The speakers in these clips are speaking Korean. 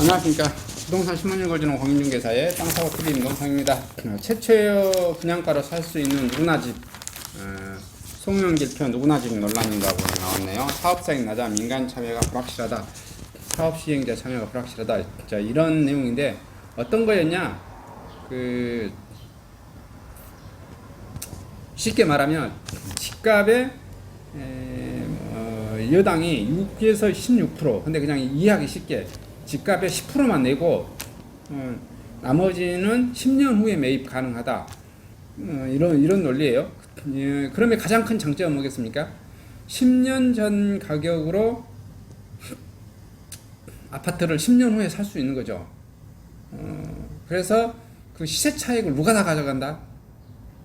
안녕하십니까. 부동산 신문 읽어주는 공인중개사의 땅사고TV 임동상입니다. 최초의 분양가로 살 수 있는 누구나 집, 송영길표 누구나 집 논란인가고 나왔네요. 사업사익 낮아 민간 참여가 불확실하다. 사업 시행자 참여가 불확실하다. 자, 이런 내용인데 어떤 거였냐? 쉽게 말하면 집값의 여당이 6에서 16%, 근데 그냥 이해하기 쉽게 집값의 10%만 내고 나머지는 10년 후에 매입 가능하다. 이런 논리예요. 그러면 가장 큰 장점은 뭐겠습니까? 10년 전 가격으로 아파트를 10년 후에 살 수 있는 거죠. 그래서 그 시세 차익을 누가 다 가져간다?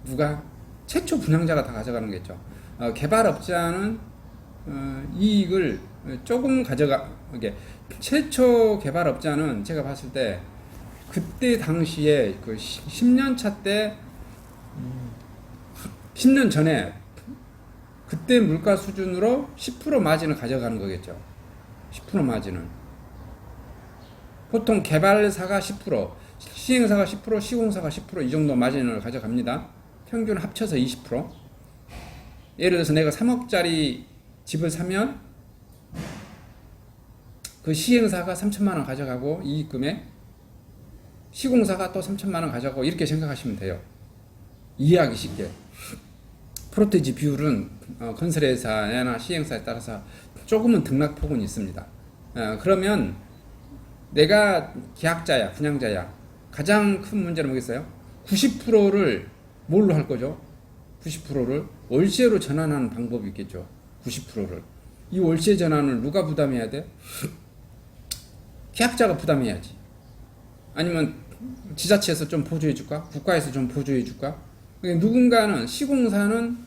누가? 최초 분양자가 다 가져가는 거겠죠. 개발업자는 이익을 조금 가져가게. 최초 개발업자는 제가 봤을 때 그때 당시에 그 10년 차 때 10년 전에 그때 물가 수준으로 10% 마진을 가져가는 거겠죠. 10% 마진은 보통 개발사가 10%, 시행사가 10%, 시공사가 10% 이 정도 마진을 가져갑니다. 평균 합쳐서 20%. 예를 들어서 내가 3억짜리 집을 사면 그 시행사가 3천만 원 가져가고 이익금에 시공사가 또 3천만 원 가져가고 이렇게 생각하시면 돼요. 이해하기 쉽게. 프로테지 비율은 건설회사나 시행사에 따라서 조금은 등락폭은 있습니다. 그러면 내가 계약자야, 분양자야. 가장 큰 문제는 뭐겠어요? 90%를 뭘로 할 거죠? 90%를 월세로 전환하는 방법이 있겠죠. 90%를. 이 월세 전환을 누가 부담해야 돼? 계약자가 부담해야지. 아니면 지자체에서 좀 보조해 줄까? 국가에서 좀 보조해 줄까? 누군가는 시공사는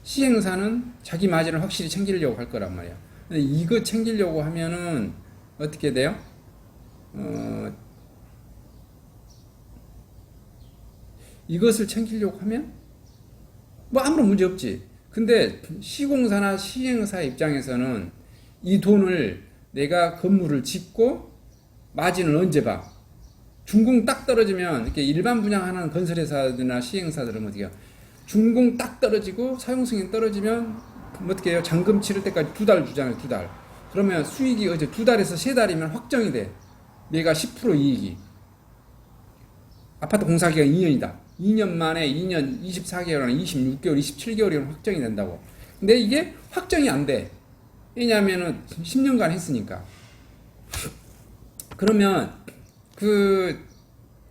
시행사는 자기 마진을 확실히 챙기려고 할 거란 말이야. 근데 이거 챙기려고 하면은 어떻게 돼요? 이것을 챙기려고 하면 뭐 아무런 문제 없지. 근데 시공사나 시행사 입장에서는 이 돈을 내가 건물을 짓고 마진을 언제 봐? 준공 딱 떨어지면 이렇게 일반 분양하는 건설회사들이나 시행사들은 어떻게 해요? 준공 딱 떨어지고 사용승인 떨어지면 어떻게 해요? 잔금 치를 때까지 2달 주잖아요. 2달. 그러면 수익이 어제 2달에서 3달이면 확정이 돼. 내가 10% 이익이. 아파트 공사기간 2년이다. 2년 만에 2년 24개월이나 26개월, 27개월이면 확정이 된다고. 근데 이게 확정이 안 돼. 왜냐하면은 10년간 했으니까. 그러면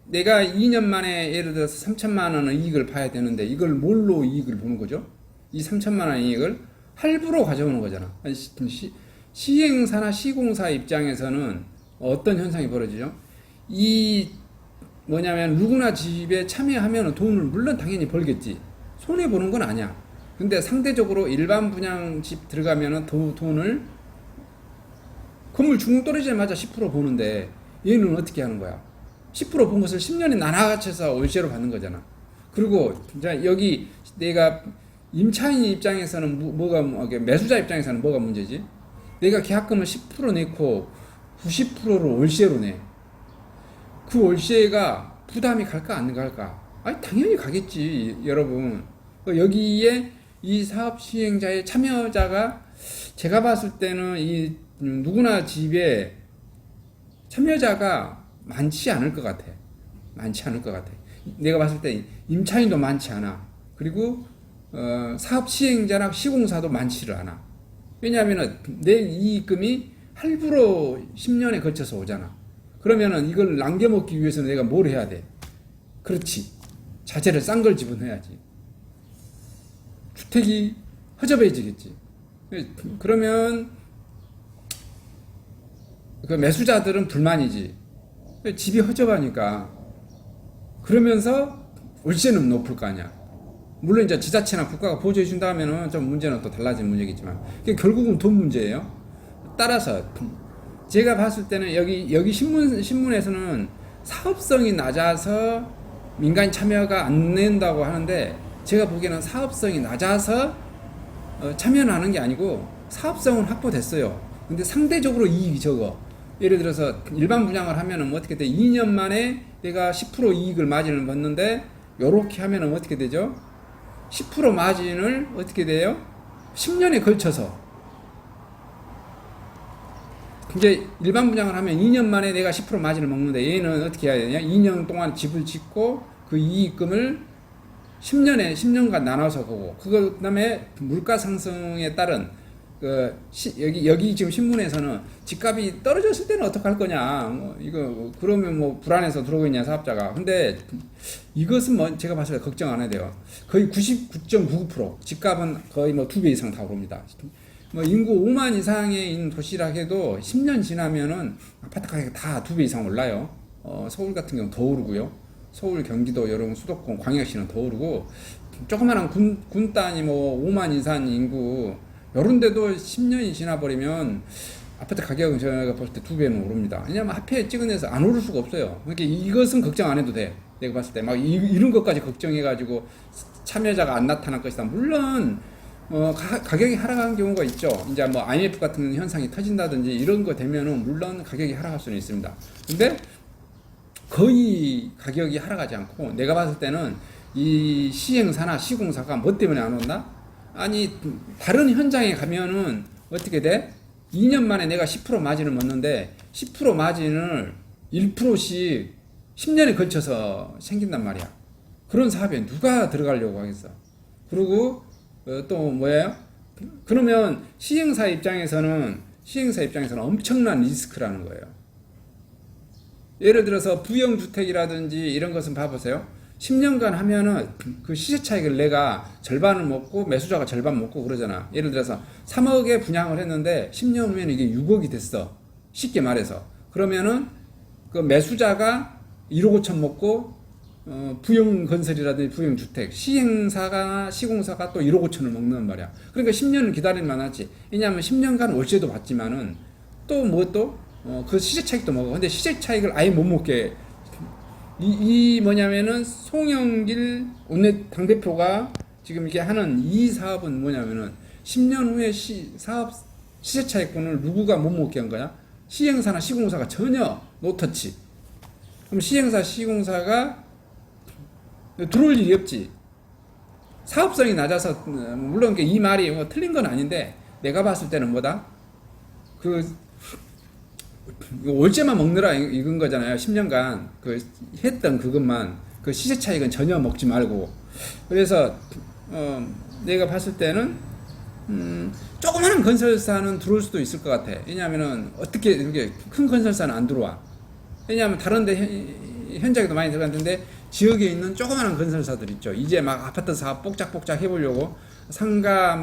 내가 2년 만에 예를 들어서 3천만 원의 이익을 봐야 되는데 이걸 뭘로 이익을 보는 거죠? 이 3천만 원 이익을 할부로 가져오는 거잖아. 시행사나 시공사 입장에서는 어떤 현상이 벌어지죠? 누구나 집에 참여하면 돈을 물론 당연히 벌겠지. 손해보는 건 아니야. 근데 상대적으로 일반 분양집 들어가면은 돈을 건물 준공 떨어지자마자 10% 보는데 얘는 어떻게 하는 거야? 10% 본 것을 10년에 나눠갖춰서 월세로 받는 거잖아. 그리고 여기 내가 임차인 입장에서는 매수자 입장에서는 뭐가 문제지? 내가 계약금을 10% 내고 90%를 월세로 내. 그 월세가 부담이 갈까 안 갈까? 아니 당연히 가겠지, 여러분. 여기에 이 사업 시행자의 참여자가 제가 봤을 때는 이 누구나 집에 참여자가 많지 않을 것 같아. 많지 않을 것 같아. 내가 봤을 때 임차인도 많지 않아. 그리고 사업 시행자나 시공사도 많지를 않아. 왜냐하면 내 이익금이 할부로 10년에 걸쳐서 오잖아. 그러면은 이걸 남겨먹기 위해서는 내가 뭘 해야 돼? 그렇지. 자재를 싼 걸 지불해야지. 주택이 허접해지겠지. 그러면 그 매수자들은 불만이지. 집이 허접하니까. 그러면서 월세는 높을 거 아니야. 물론 이제 지자체나 국가가 보조해 준다 하면은 좀 문제는 또 달라진 문제겠지만 결국은 돈 문제예요. 따라서 제가 봤을 때는 여기 신문에서는 사업성이 낮아서 민간 참여가 안 된다고 하는데 제가 보기에는 사업성이 낮아서 참여는 하는 게 아니고 사업성은 확보됐어요. 근데 상대적으로 이익이 적어. 예를 들어서 일반 분양을 하면은 뭐 어떻게 돼? 2년 만에 내가 10% 이익을 마진을 받는데 요렇게 하면은 어떻게 되죠? 10% 마진을 어떻게 돼요? 10년에 걸쳐서. 이제 일반 분양을 하면 2년 만에 내가 10% 마진을 먹는데 얘는 어떻게 해야 되냐? 2년 동안 집을 짓고 그 이익금을 10년간 나눠서 보고 그다음에 물가 상승에 따른 여기 지금 신문에서는 집값이 떨어졌을 때는 어떡할 거냐 이거 그러면 뭐 불안해서 들어오겠냐 사업자가. 근데 이것은 뭐 제가 봤을 때 걱정 안 해도 돼요. 거의 99.99% 집값은 거의 뭐 2배 이상 다 오릅니다. 뭐 인구 5만 이상에 있는 도시라 해도 10년 지나면은 아파트 가격이 다 2배 이상 올라요. 서울 같은 경우는 더 오르고요. 서울, 경기도, 여러 수도권, 광역시는 더 오르고 조그마한 군 단위 뭐 5만 이상 인구 요런 데도 10년이 지나버리면 아파트 가격은 제가 볼 때 2배는 오릅니다. 왜냐면 화폐 찍어내서 안 오를 수가 없어요. 그러니까 이것은 걱정 안 해도 돼. 내가 봤을 때 막 이런 것까지 걱정해가지고 참여자가 안 나타날 것이다. 물론 가격이 하락한 경우가 있죠. 이제 뭐 IMF 같은 현상이 터진다든지 이런 거 되면은 물론 가격이 하락할 수는 있습니다. 근데 거의 가격이 하락하지 않고 내가 봤을 때는 이 시행사나 시공사가 뭐 때문에 안 온다? 아니 다른 현장에 가면은 어떻게 돼? 2년 만에 내가 10% 마진을 먹는데 10% 마진을 1%씩 10년에 걸쳐서 생긴단 말이야. 그런 사업에 누가 들어가려고 하겠어? 그리고 또 뭐예요? 그러면 시행사 입장에서는 엄청난 리스크라는 거예요. 예를 들어서 부영주택이라든지 이런 것은 봐보세요. 10년간 하면은 그 시세 차익을 내가 절반을 먹고 매수자가 절반 먹고 그러잖아. 예를 들어서 3억에 분양을 했는데 10년 후에는 이게 6억이 됐어. 쉽게 말해서. 그러면은 그 매수자가 1억 5천 먹고 부영건설이라든지 부영주택 시행사가 시공사가 또 1억 5천을 먹는 말이야. 그러니까 10년을 기다리는 만하지. 왜냐하면 10년간 월세도 받지만은 또 그 시세 차익도 먹어. 근데 시세 차익을 아예 못 먹게 이 뭐냐면은 송영길 당대표가 지금 이렇게 하는 이 사업은 뭐냐면은 10년 후에 사업 시세 차익권을 누구가 못 먹게 한 거야? 시행사나 시공사가 전혀 노터치. 그럼 시행사 시공사가 들어올 일이 없지. 사업성이 낮아서 물론 이 말이 뭐 틀린 건 아닌데 내가 봤을 때는 뭐다? 월세만 먹느라 익은 거잖아요. 10년간 했던 그것만 그 시세 차익은 전혀 먹지 말고. 그래서 내가 봤을 때는 조그마한 건설사는 들어올 수도 있을 것 같아. 왜냐하면은 어떻게 이렇게 큰 건설사는 안 들어와. 왜냐하면 다른데 현장에도 많이 들어갔는데 지역에 있는 조그마한 건설사들 있죠. 이제 막 아파트 사업 뽁짝뽁짝 해보려고 상가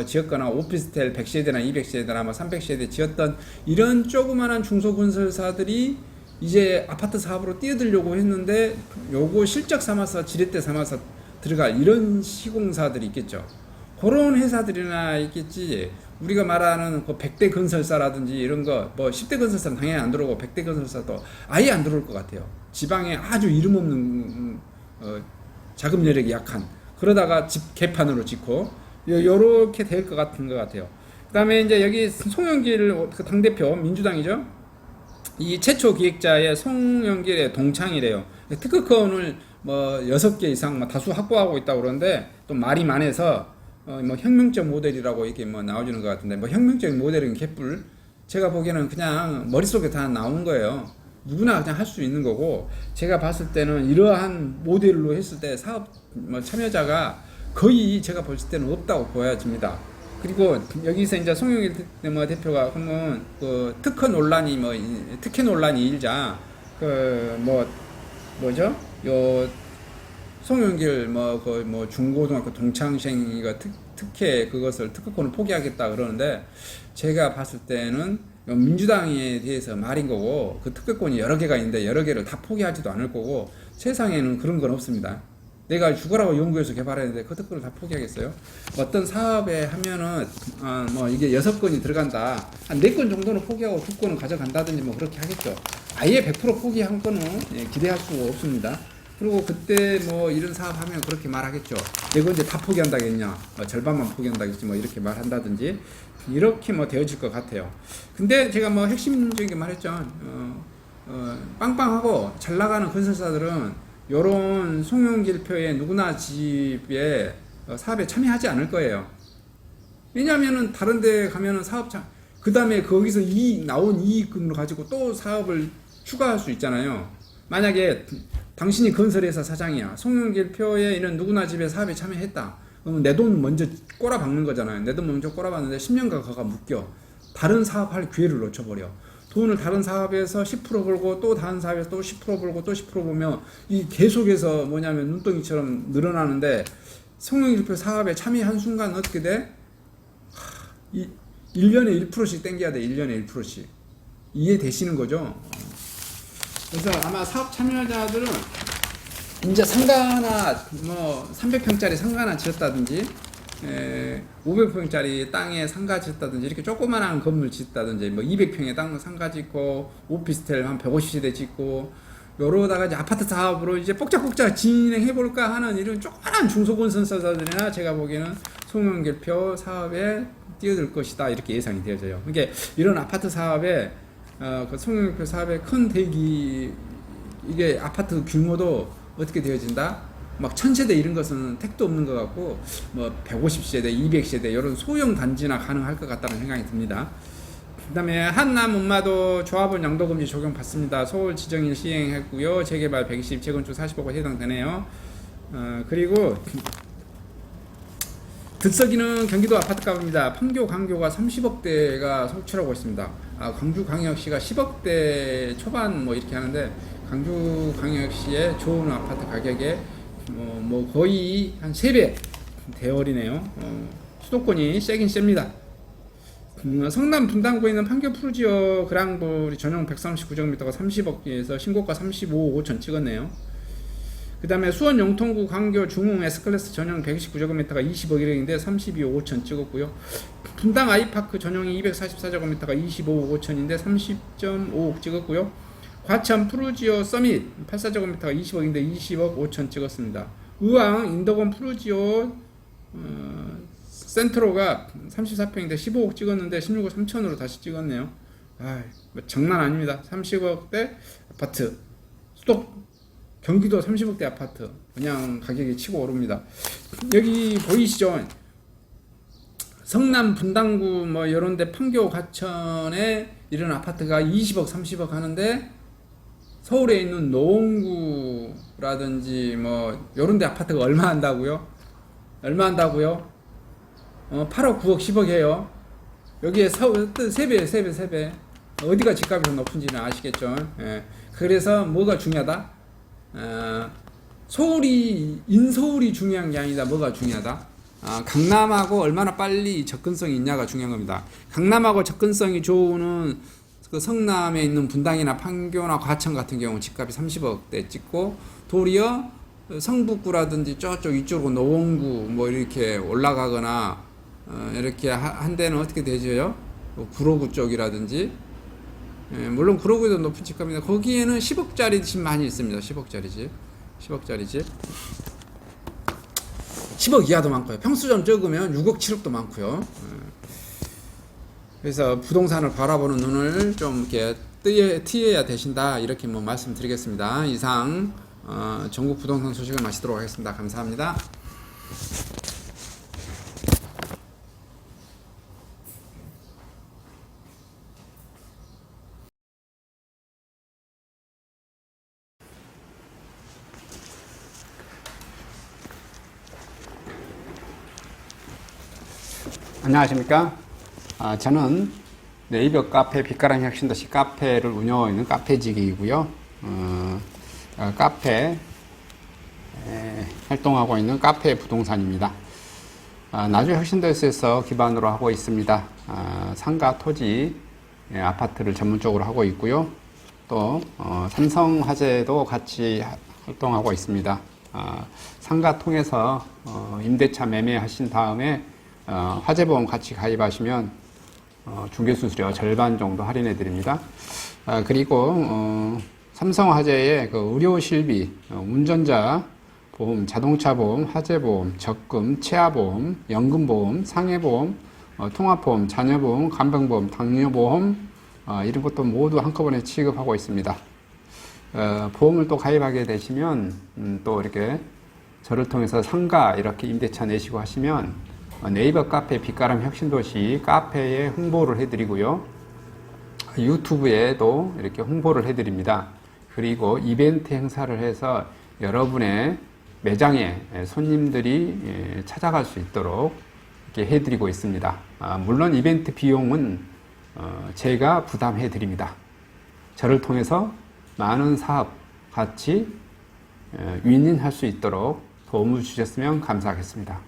지었거나 오피스텔 100세대나 200세대나 300세대 지었던 이런 조그마한 중소건설사들이 이제 아파트 사업으로 뛰어들려고 했는데 요거 실적 삼아서 지렛대 삼아서 들어갈 이런 시공사들이 있겠죠. 그런 회사들이나 있겠지. 우리가 말하는 그 100대 건설사라든지 이런 거, 뭐 10대 건설사는 당연히 안 들어오고 100대 건설사도 아예 안 들어올 것 같아요. 지방에 아주 이름 없는 자금 여력이 약한. 그러다가 집 개판으로 짓고 요렇게 될 것 같은 것 같아요. 그다음에 이제 여기 송영길 당대표 민주당이죠. 이 최초 기획자의 송영길의 동창이래요. 특허권을 뭐 6개 이상 다수 확보하고 있다고 그러는데 또 말이 많아서 뭐 혁명적 모델이라고 이렇게 뭐 나와주는 것 같은데 뭐 혁명적인 모델은 개뿔. 제가 보기에는 그냥 머릿속에 다 나온 거예요. 누구나 그냥 할 수 있는 거고 제가 봤을 때는 이러한 모델로 했을 때 사업 참여자가 거의 제가 볼 때는 없다고 보여집니다. 그리고 여기서 이제 송영길 대표가 그러면 그 특허 논란이 특혜 논란이 일자 뭐죠? 요 송영길 중고등학교 동창생이가 특혜 그것을 특허권을 포기하겠다 그러는데 제가 봤을 때는 민주당에 대해서 말인 거고 그 특허권이 여러 개가 있는데 여러 개를 다 포기하지도 않을 거고 세상에는 그런 건 없습니다. 내가 죽으라고 연구해서 개발했는데 그 특허를 다 포기하겠어요? 어떤 사업에 하면은 이게 6건이 들어간다. 한 4건 정도는 포기하고 2건은 가져간다든지 그렇게 하겠죠. 아예 100% 포기한 거는 기대할 수가 없습니다. 그리고 그때 뭐 이런 사업 하면 그렇게 말하겠죠. 내가 언제 다 포기한다겠냐, 절반만 포기한다겠지, 뭐 이렇게 말한다든지 이렇게 뭐 되어질 것 같아요. 근데 제가 뭐 핵심적인 말했죠. 빵빵하고 잘 나가는 건설사들은 요런 송영길표의 누구나 집에 사업에 참여하지 않을 거예요. 왜냐하면은 다른 데 가면은 그 다음에 거기서 나온 이익금을 가지고 또 사업을 추가할 수 있잖아요. 만약에 당신이 건설회사 사장이야. 송영길표에 있는 누구나 집에 사업에 참여했다. 그러면 내 돈 먼저 꼬라박는 거잖아요. 내 돈 먼저 꼬라박는데 10년간 가가 묶여. 다른 사업할 기회를 놓쳐버려. 돈을 다른 사업에서 10% 벌고 또 다른 사업에서 또 10% 벌고 또 10% 보면 이 계속해서 뭐냐면 눈덩이처럼 늘어나는데 송영길표 사업에 참여한 순간 어떻게 돼? 1년에 1%씩 땡겨야 돼. 1년에 1%씩. 이해되시는 거죠? 그래서 아마 사업 참여자들은 이제 상가 하나, 뭐 300평짜리 상가 하나 지었다든지 500평짜리 땅에 상가 짓다든지 이렇게 조그만한 건물 짓다든지 뭐 200평의 땅 상가 짓고 오피스텔 한 150세대 짓고 요러다가 이제 아파트 사업으로 이제 뽁짝뽁짝 진행해 볼까 하는 이런 조그만한 중소건설사들이나 제가 보기에는 송영길표 사업에 뛰어들 것이다 이렇게 예상이 되어져요. 그러니까 이런 아파트 사업에 그 송영길표 사업의 큰 대기 이게 아파트 규모도 어떻게 되어진다? 막 1000세대 이런 것은 택도 없는 것 같고 뭐 150세대, 200세대 이런 소형 단지나 가능할 것 같다는 생각이 듭니다. 그 다음에 한남 운마도 조합원 양도금지 적용받습니다. 서울지정일 시행했고요. 재개발 120, 재건축 40억원 해당되네요. 그리고 득서기는 경기도 아파트값입니다. 판교, 강교가 30억대가 속출하고 있습니다. 광주광역시가 10억대 초반 뭐 이렇게 하는데 광주광역시의 좋은 아파트 가격에 뭐 거의 한 3배 대열이네요. 수도권이 세긴 셉니다. 성남 분당구에 있는 판교 푸르지오 그랑블 전용 139제곱미터가 30억에서 신고가 35억 5천 찍었네요. 그 다음에 수원 영통구 광교 중흥 S클래스 전용 129제곱미터가 20억 1억인데 32억 5천 찍었고요. 분당 아이파크 전용이 244제곱미터가 25억 5천인데 30.5억 찍었고요. 과천 푸르지오 서밋 84제곱미터가 20억인데 20억 5천 찍었습니다. 의왕 인덕원 푸르지오 센트로가 34평인데 15억 찍었는데 16억 3천으로 다시 찍었네요. 뭐 장난 아닙니다. 30억대 아파트 경기도 30억대 아파트 그냥 가격이 치고 오릅니다. 여기 보이시죠? 성남 분당구 뭐 이런데 판교 과천에 이런 아파트가 20억 30억 하는데 서울에 있는 노원구라든지 뭐 이런데 아파트가 얼마 한다고요? 8억 9억 10억 해요. 여기에 3배 어디가 집값이 더 높은지는 아시겠죠? 예. 그래서 뭐가 중요하다? 인서울이 중요한 게 아니다. 뭐가 중요하다? 강남하고 얼마나 빨리 접근성이 있냐가 중요한 겁니다. 강남하고 접근성이 좋은 그 성남에 있는 분당이나 판교나 과천 같은 경우 집값이 30억대 찍고 도리어 성북구라든지 저쪽 이쪽으로 노원구 뭐 이렇게 올라가거나 이렇게 한 데는 어떻게 되죠? 구로구 쪽이라든지 물론 구로구에도 높은 집값인데 거기에는 10억짜리 집 많이 있습니다. 10억짜리 집 10억 이하도 많고요. 평수 좀 적으면 6억 7억도 많고요. 그래서 부동산을 바라보는 눈을 좀 이렇게 트여야 되신다 이렇게 뭐 말씀드리겠습니다. 이상 전국 부동산 소식을 마치도록 하겠습니다. 감사합니다. 안녕하십니까. 저는 네이버 카페 빛가람 혁신도시 카페를 운영하고 있는 카페직이고요. 카페 활동하고 있는 카페 부동산입니다. 나주 혁신도시에서 기반으로 하고 있습니다. 상가 토지 아파트를 전문적으로 하고 있고요. 또 삼성화재도 같이 활동하고 있습니다. 상가 통해서 임대차 매매하신 다음에 화재보험 같이 가입하시면 중개수수료 절반 정도 할인해 드립니다. 그리고 삼성화재의 그 의료 실비, 운전자 보험, 자동차 보험, 화재 보험, 적금, 치아 보험, 연금 보험, 상해 보험, 통합 보험, 자녀 보험, 간병 보험, 당뇨 보험 이런 것도 모두 한꺼번에 취급하고 있습니다. 보험을 또 가입하게 되시면 또 이렇게 저를 통해서 상가 이렇게 임대차 내시고 하시면 네이버 카페 빛가람 혁신도시 카페에 홍보를 해드리고요. 유튜브에도 이렇게 홍보를 해드립니다. 그리고 이벤트 행사를 해서 여러분의 매장에 손님들이 찾아갈 수 있도록 이렇게 해드리고 있습니다. 물론 이벤트 비용은 제가 부담해 드립니다. 저를 통해서 많은 사업 같이 윈윈할 수 있도록 도움을 주셨으면 감사하겠습니다.